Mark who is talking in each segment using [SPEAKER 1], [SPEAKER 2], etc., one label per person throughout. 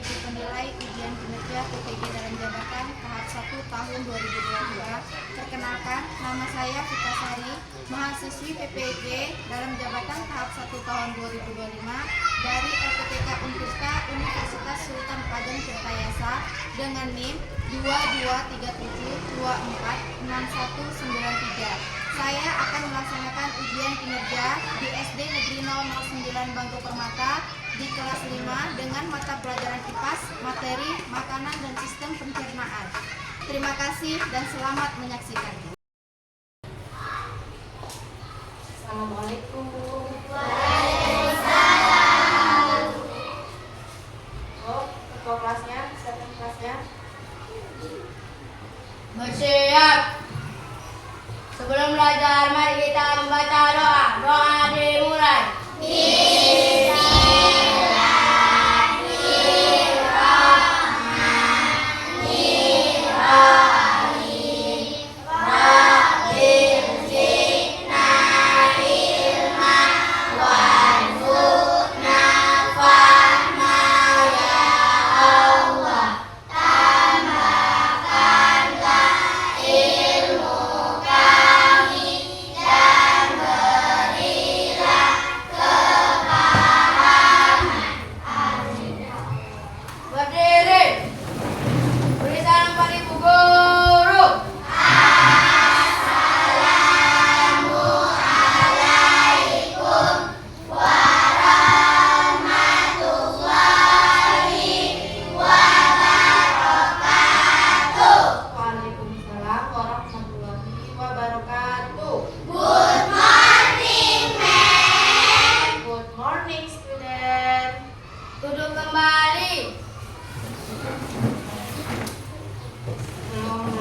[SPEAKER 1] mengikuti penilai ujian kinerja PPG dalam jabatan tahap 1 tahun 2022. Perkenalkan, nama saya Fitasari, mahasiswi PPG dalam jabatan tahap 1 tahun 2025 dari LPTK Unpurka Universitas Sultan Ageng Tirtayasa dengan NIM 2237246193. Saya akan melaksanakan ujian kinerja di SD Negeri 009 Bangku Permata di kelas 5 dengan mata pelajaran IPAS, materi, makanan, dan sistem pencernaan. Terima kasih dan selamat menyaksikan.
[SPEAKER 2] Assalamualaikum. Oh, ketua kelasnya, siapa kelasnya?
[SPEAKER 3] Bersiap. Sebelum belajar, mari kita membaca doa. Doa dimulai.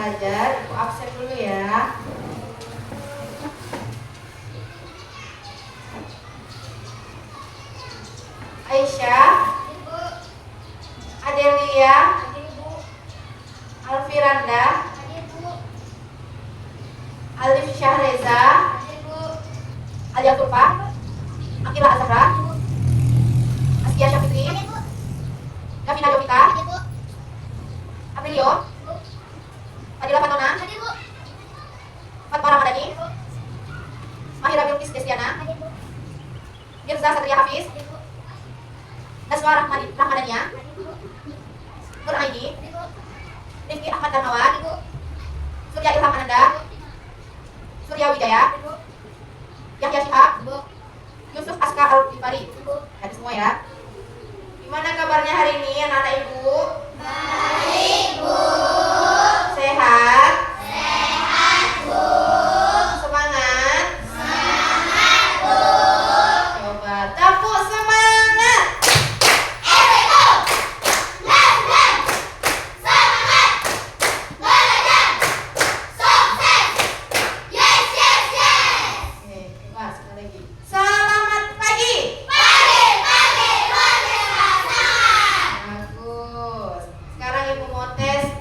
[SPEAKER 2] Belajar, aku absen dulu ya. Aisyah, Adelia, Alfiranda, Alif Syahreza, Alia Turfa, Akila Azhara, Askia Syafitri, Davina Jovita, Aprilio, Fadila Fatona, Fatma Ramadhani, Mahira Bilqis Destiana, Mirza Satria Hafiz, Naswa Rahmadania, Nur Aini, Rifki Ahmad Darmawan, Surya Ilham Ananda, Surya Wijaya, Yahya Syihab, Yusuf Aska Al-Tifari. Ada semua ya. Gimana kabarnya hari ini anak-anak ibu?
[SPEAKER 3] Baik, Bu.
[SPEAKER 2] Sehat?
[SPEAKER 3] Sehat, Bu.
[SPEAKER 2] Semangat?
[SPEAKER 3] Semangat, Bu.
[SPEAKER 2] Coba tepuk semangat.
[SPEAKER 3] Everygo. Lem. Semangat. Belajar. Sukses. Yes.
[SPEAKER 2] Oke, coba sekali lagi. Selamat pagi.
[SPEAKER 3] Pagi. Luar biasa.
[SPEAKER 2] Bagus. Sekarang ibu mau tes.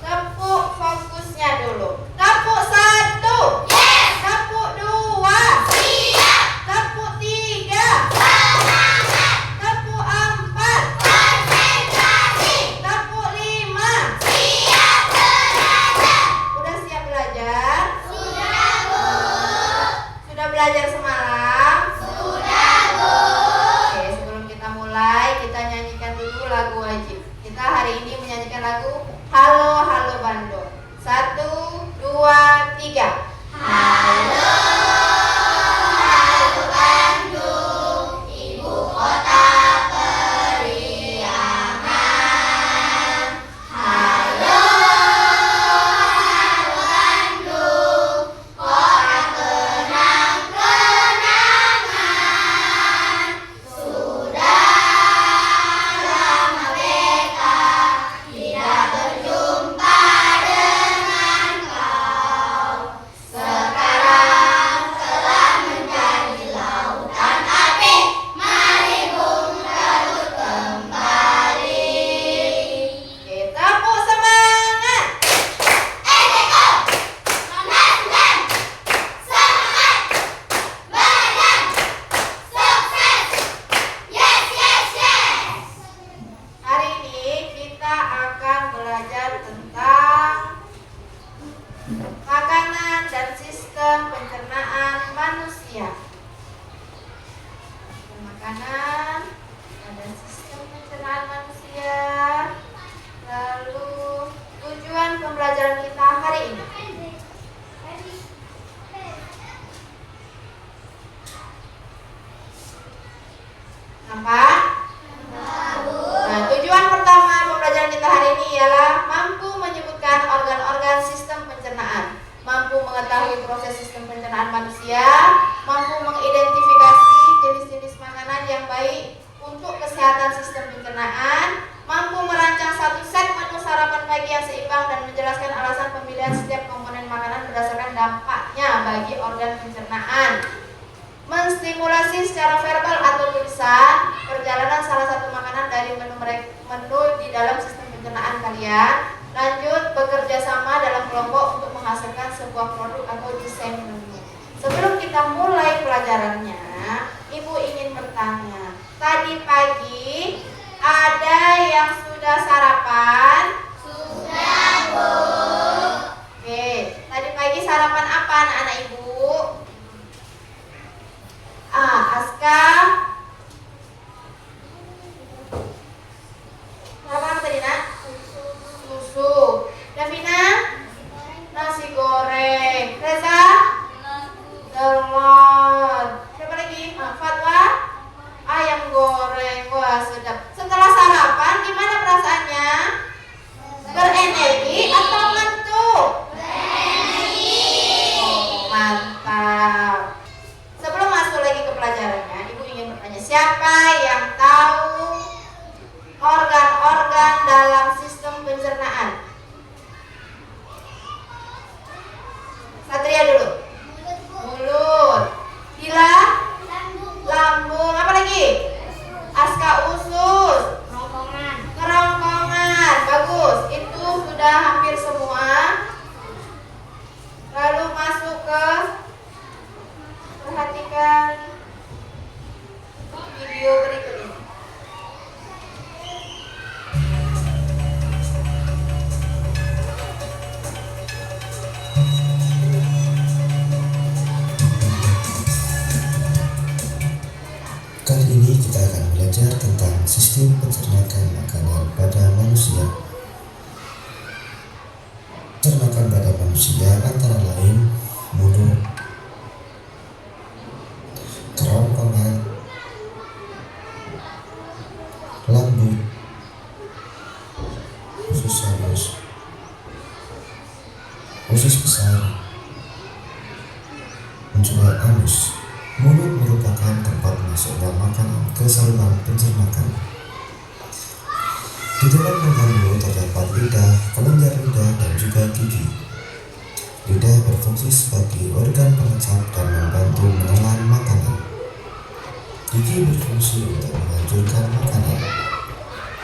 [SPEAKER 2] Tepuk fokusnya dulu. Tepuk 1.
[SPEAKER 3] Yes.
[SPEAKER 2] Tepuk 2.
[SPEAKER 3] Siap.
[SPEAKER 2] Tepuk 3.
[SPEAKER 3] Semangat.
[SPEAKER 2] Tepuk 4.
[SPEAKER 3] Konsentrasi.
[SPEAKER 2] Tepuk 5.
[SPEAKER 3] Siap belajar.
[SPEAKER 2] Udah siap belajar?
[SPEAKER 3] Sudah, Bu.
[SPEAKER 2] Sudah belajar semalam?
[SPEAKER 3] Sudah, Bu.
[SPEAKER 2] Oke, sebelum kita mulai, kita nyanyikan dulu lagu wajib. Kita hari ini menyanyikan lagu Halo Halo Bandung. 1, 2, 3.
[SPEAKER 3] Halo Bandung, ibu kota periangan. Halo Bandung, kota kenang-kenangan. Sudah lama beta tidak berjumpa dengan kau. Sekarang
[SPEAKER 2] mengetahui proses sistem pencernaan manusia, mampu mengidentifikasi jenis-jenis makanan yang baik untuk kesehatan sistem pencernaan, mampu merancang satu set menu sarapan pagi yang seimbang dan menjelaskan alasan pemilihan setiap komponen makanan berdasarkan dampaknya bagi organ pencernaan. Menstimulasi secara verbal atau tulisan perjalanan salah satu makanan dari menu di dalam sistem pencernaan kalian. Lanjut, bekerja sama dalam kelompok untuk menghasilkan sebuah produk atau desain menu. Sebelum kita mulai pelajarannya, Ibu ingin bertanya, tadi pagi ada yang sudah sarapan?
[SPEAKER 3] Sudah, Bu.
[SPEAKER 2] Oke, tadi pagi sarapan apa anak-anak Ibu? Aska. Sarapan apa tadi, Nak? Susu. Davina? Nasi goreng. Reza? Telur. Siapa lagi? Fatwa? Ayam goreng. Wah, sedap. Setelah sarapan gimana perasaannya? Berenergi atau ngantuk?
[SPEAKER 3] Berenergi.
[SPEAKER 2] Mantap. Sebelum masuk lagi ke pelajarannya, Ibu ingin bertanya, siapa yang tahu organ-organ dalam sistem pencernaan? Satria dulu. Mulut. Hila? Lambung. Apa lagi? Aska usus. Kerongkongan. Bagus. Itu sudah hampir semua. Lalu masuk ke, perhatikan video berikut ini.
[SPEAKER 4] Kali ini kita akan belajar tentang sistem pencernaan makanan pada manusia. Pencernaan pada manusia antara lain mulut, kerongkongan, lambung, usus halus, usus besar, dan juga anus. Mulut merupakan tempat masuknya makanan ke saluran pencernaan. Di dalam organ mulut terdapat lidah, kelenjar lidah, dan juga gigi. Lidah berfungsi sebagai organ pengecap dan membantu menelan makanan. Gigi berfungsi untuk menghancurkan makanan.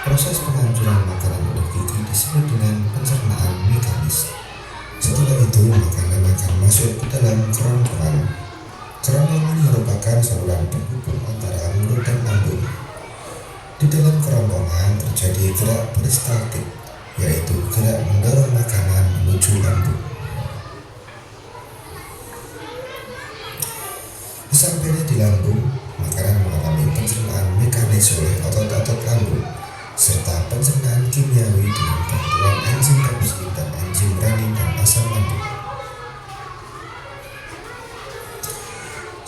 [SPEAKER 4] Proses penghancuran makanan oleh gigi disebut dengan pencernaan mekanis. Setelah itu, makanan akan masuk ke dalam kerongkongan. Kerongkongan merupakan saluran penghubung antara mulut dan lambung. Di dalam kerongkongan terjadi gerak peristaltik, yaitu gerak mendorong makanan menuju lambung. Sesampainya di lambung, makanan mengalami pencernaan mekanis oleh otot-otot lambung, serta pencernaan kimiawi dengan bantuan enzim pepsin dan enzim renin dan asam lambung.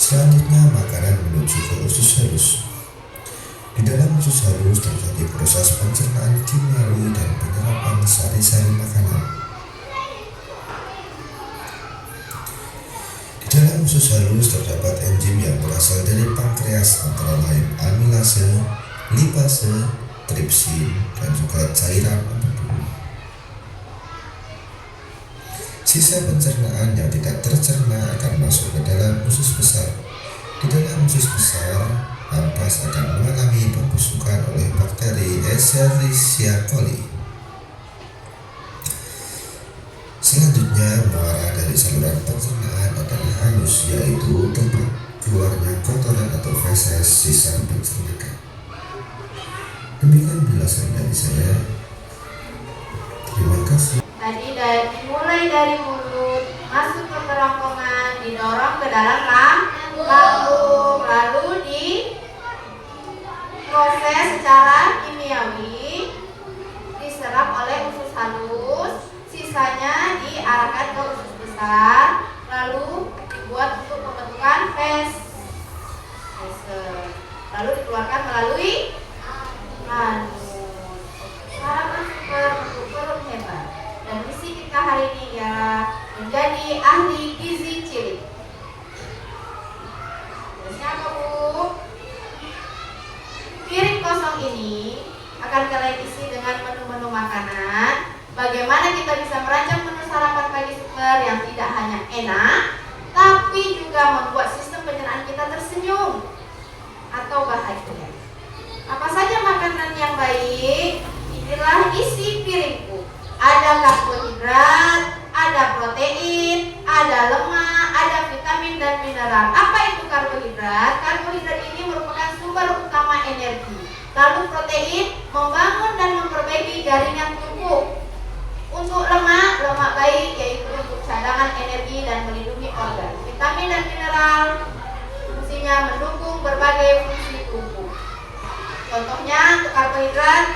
[SPEAKER 4] Selanjutnya, makanan menuju ke usus halus. Di dalam usus halus terjadi proses pencernaan kimiawi dan penyerapan sari-sari makanan. Di dalam usus halus terdapat enzim yang berasal dari pankreas, antara lain amilase, lipase, tripsin, dan juga cairan empedu. Sisa pencernaan yang tidak tercerna akan masuk ke dalam usus besar. Di dalam usus besar, ampas akan mengalami pembusukan oleh bakteri Escherichia coli. Selanjutnya, muara dari saluran pencernaan adalah anus, yaitu tempat keluarnya kotoran atau feses sisa pencernaan. Demikian penjelasan dari saya. Terima kasih.
[SPEAKER 2] Tadi mulai dari mulut, masuk ke kerongkongan, didorong ke dalam lambung, lalu diproses secara kimiawi, diserap oleh usus halus, sisanya diarahkan ke usus besar, lalu dibuat untuk pembentukan feses, lalu dikeluarkan melalui anus. Cara masuk ke bentuk perut hebat. Dan misi kita hari ini ialah menjadi ahli gizi cilik. Siapa Bu? Piring kosong ini akan kalian isi dengan menu-menu makanan. Bagaimana kita bisa merancang menu sarapan pagi super yang tidak hanya enak, tapi juga membuat sistem pencernaan kita tersenyum atau bahagia. Apa saja makanan yang baik? Inilah isi piringku. Ada karbohidrat, ada protein, ada lemak, ada vitamin dan mineral. Apa itu karbohidrat? Karbohidrat ini merupakan sumber utama energi. Lalu protein membangun dan memperbaiki jaringan tubuh. Untuk lemak, lemak baik yaitu untuk cadangan energi dan melindungi organ. Vitamin dan mineral fungsinya mendukung berbagai fungsi tubuh. Contohnya untuk karbohidrat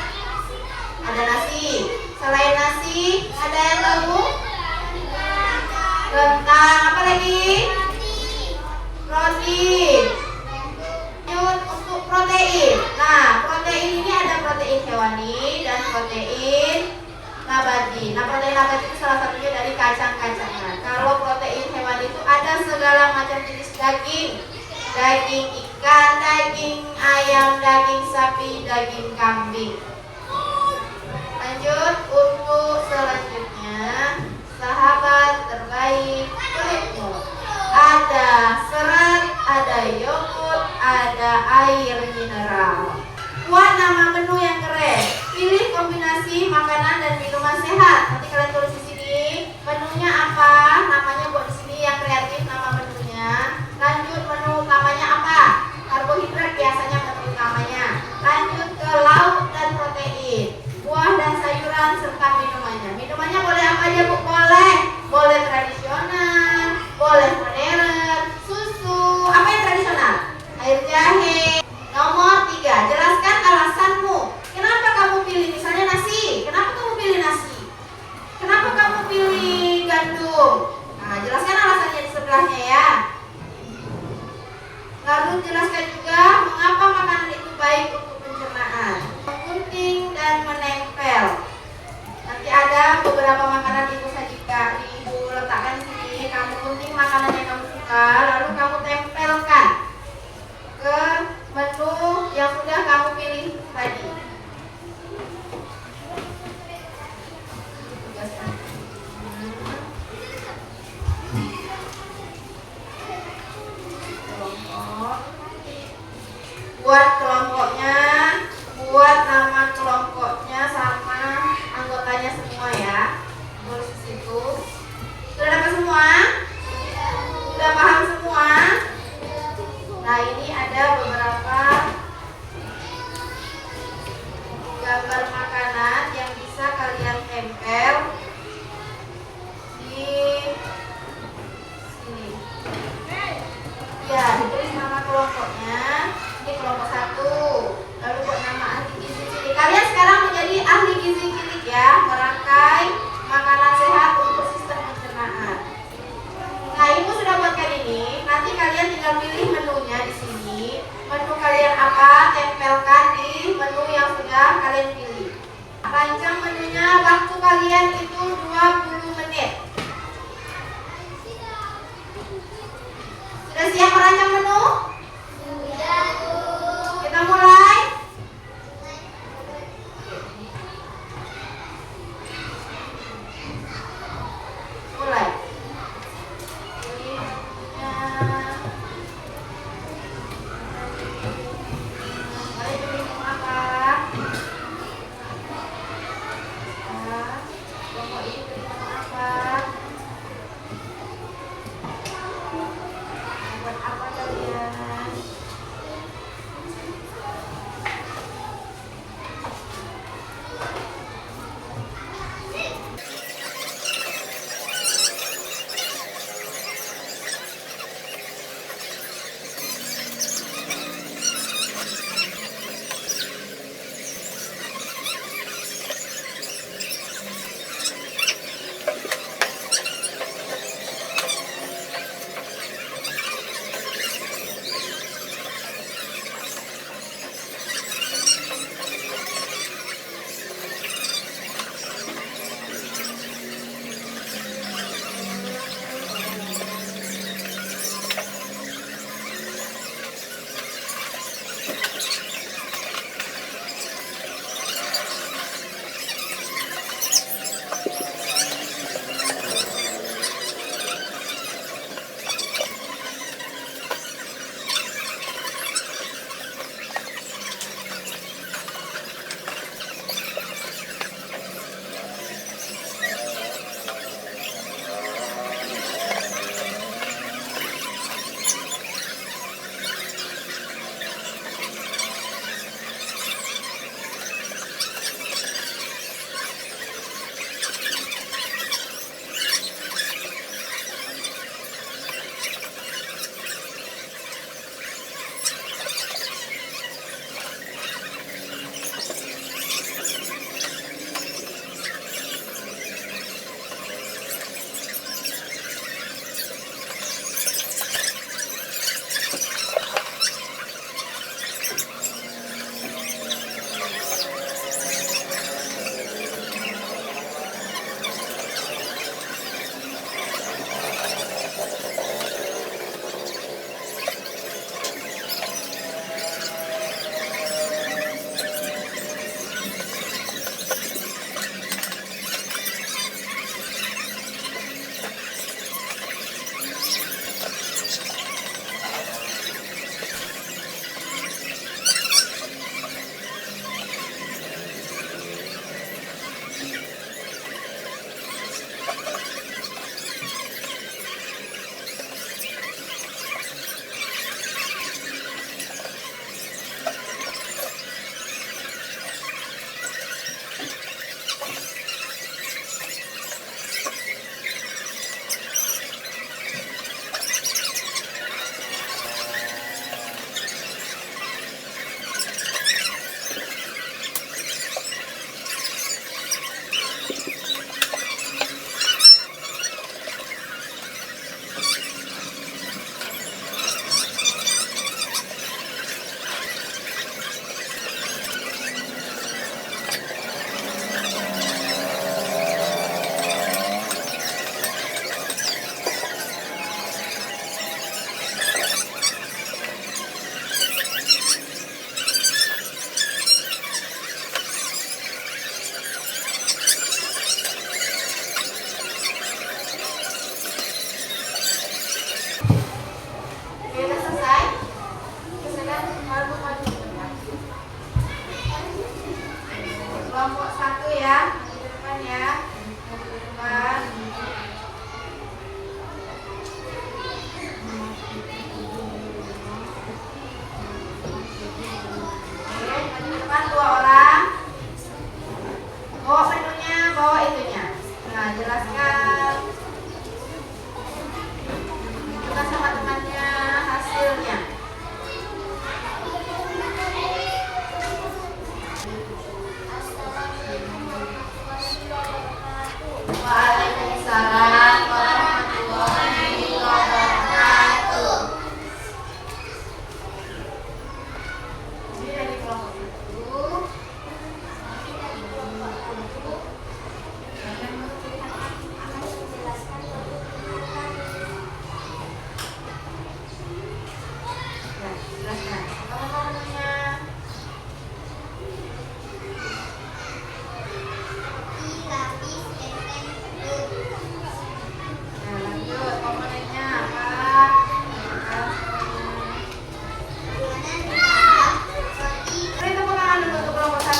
[SPEAKER 2] ada nasi. Selain nasi ada yang tahu? Kentang, apa lagi? Roti. Untuk protein. Nah, protein ini ada protein hewani dan protein nabati. Nah, protein nabati itu salah satunya dari kacang-kacangan. Kalau protein hewani itu ada segala macam jenis daging. Daging ikan, daging ayam, daging sapi, daging kambing. Lanjut untuk selanjutnya, sahabat terbaik kulitmu. Ada serat, ada yogurt, ada air mineral. Buat nama menu yang keren. Pilih kombinasi makanan dan minuman sehat. Nanti kalian tulis di sini menunya apa, namanya buat di sini yang kreatif nama menunya. Lanjut menu utamanya apa? Karbohidrat biasanya menu utamanya. Lanjut ke lauk dan protein. ya, maju ke depan ya. Maju ke depan. Oke, maju ke depan 2 orang. Bawa menunya, bawa itunya. Nah, jelaskan kita sama temannya hasilnya. Waalaikumsalam warahmatullahi wabarakatuh. Ini dari kelompok 1. Jelaskan. Apa menunya?
[SPEAKER 3] lapis, pulpen, perut.
[SPEAKER 2] Nah, lanjut. Komponennya apa?
[SPEAKER 3] Adonan ditambah roti.
[SPEAKER 2] Beri tepuk tangan dulu untuk kelompok 1.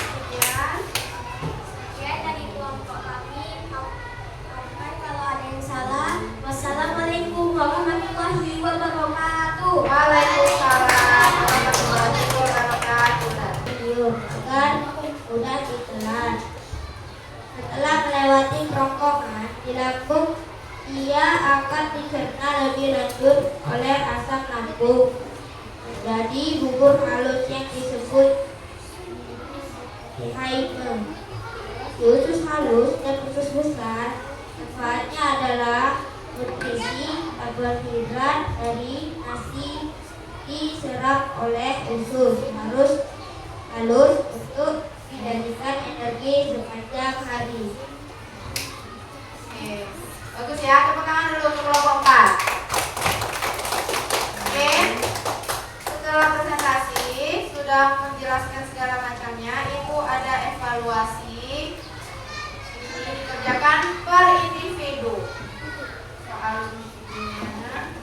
[SPEAKER 2] Kemudian
[SPEAKER 3] Ya, dari kelompok kami, maafkan kalau ada yang salah. Wassalamualaikum warahmatullahi wabarakatuh.
[SPEAKER 2] Waalaikumsalam warahmatullahi wabarakatuh.
[SPEAKER 3] Agar mudah ditelan. Setelah melewati kerongkongan di lambung, ia akan dicerna lebih lanjut oleh asam lambung menjadi bubur halus yang disebut hymen. Di usus halus dan usus besar, manfaatnya adalah nutrisi karbohidrat dari nasi diserap oleh usus halus untuk menjadikan energi sepanjang hari.
[SPEAKER 2] Oke, bagus ya. Tepuk tangan dulu untuk kelompok 4. Oke, setelah presentasi sudah menjelaskan segala macamnya, Ibu ada evaluasi. Ini dikerjakan per individu. Soal individunya.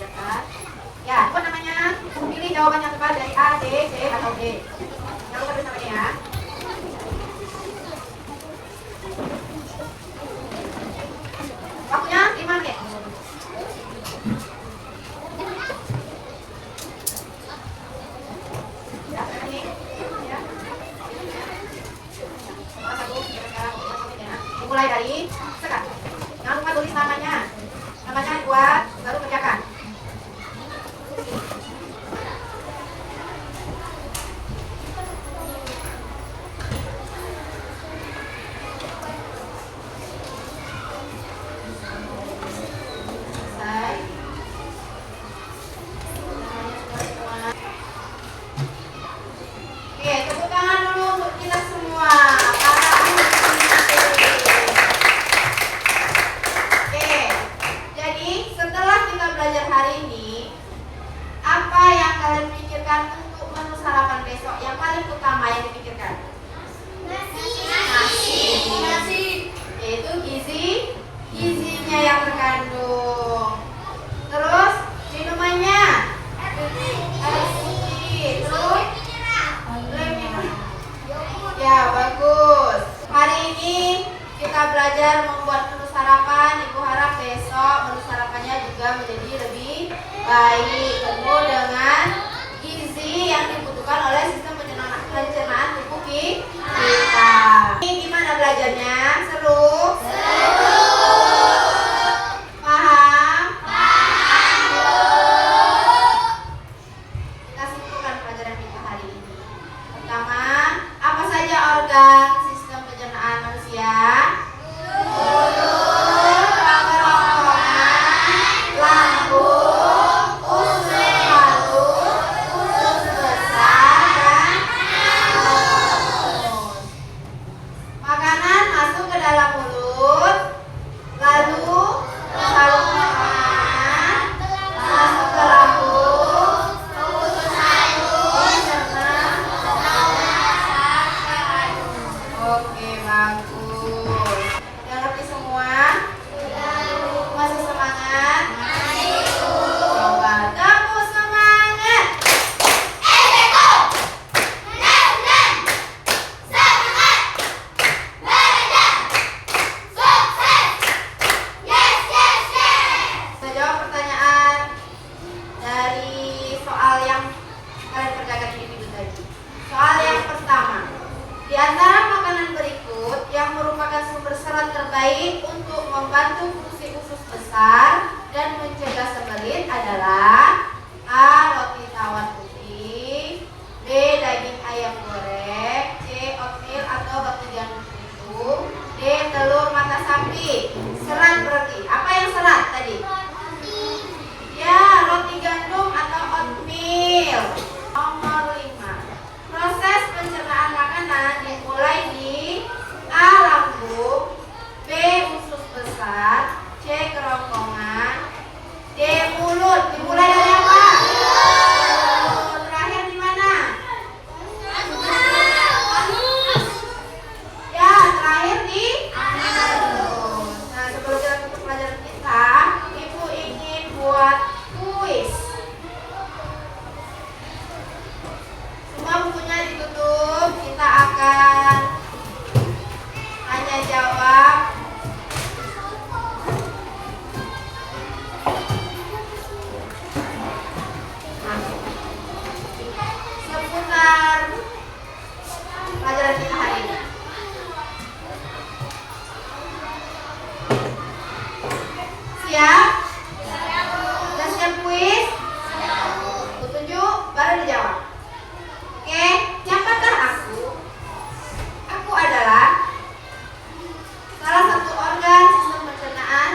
[SPEAKER 2] Ya kan? Ya, apa namanya? Pilih jawaban yang tepat dari A, D, C, atau D. Jangan lupa bersama ya. Waktunya 5 menit. Ya, ini. Ya. Salah satu, sekarang ya. Dimulai dari sekarang. Jangan lupa tulis namanya. Namanya buat baru kerjakan. Selesai. Namanya sudah semua. Oke, tepuk tangan dulu untuk kita semua. Para ahli. Oke, jadi setelah kita belajar hari ini, apa yang kalian pikirkan untuk menu sarapan besok? Yang paling utama yang dipikirkan? Nasi. Yaitu gizinya yang terkandung. Terus minumannya air putih. Terus ya, bagus. Hari ini kita belajar membuat menu sarapan. Ibu harap besok menu sarapannya juga menjadi lebih baik, penuh dengan gizi yang dibutuhkan oleh sistem pencernaan tubuh kita. Ini gimana belajarnya? Seru? Paham? Kita simpulkan pelajaran kita hari ini. Pertama, apa saja organ sistem pencernaan manusia? Mulut, kerongkongan, lambung, usus halus, usus besar, dan halus. Makanan masuk soal yang kalian kerjakan individu tadi. Soal yang pertama, di antara makanan berikut yang merupakan sumber serat terbaik untuk membantu fungsi usus besar dan mencegah sembelit adalah A. Roti tawar putih, B. Daging ayam goreng, C. Oatmeal atau roti gandum utuh, D. Telur mata sapi. Serat berarti apa yang serat tadi? Ya, roti gandum atau oatmeal. Nomor 5. Proses pencernaan makanan dimulai di A. Lambung, B. Usus besar, C. Kerongkongan, D. Mulut. Dimulai dari apa? Mulut. Terakhir di mana? Ya, terakhir di mulut. Nah, sebelum kita tutup pelajaran kita, Ibu ingin buat kuis. Semua bukunya ditutup. Kita akan tanya jawab seputar pelajaran kita hari ini. Siap? Sudah siap kuis? Kutunjuk, baru dijawab. Oke, siapakah aku? Aku adalah salah satu organ sistem pencernaan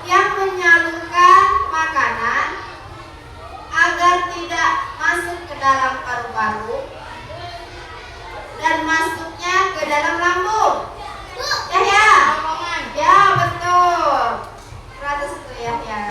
[SPEAKER 2] yang menyalurkan makanan agar tidak masuk ke dalam paru-paru dan masuknya ke dalam lambung. Ya, betul. 100 itu ya.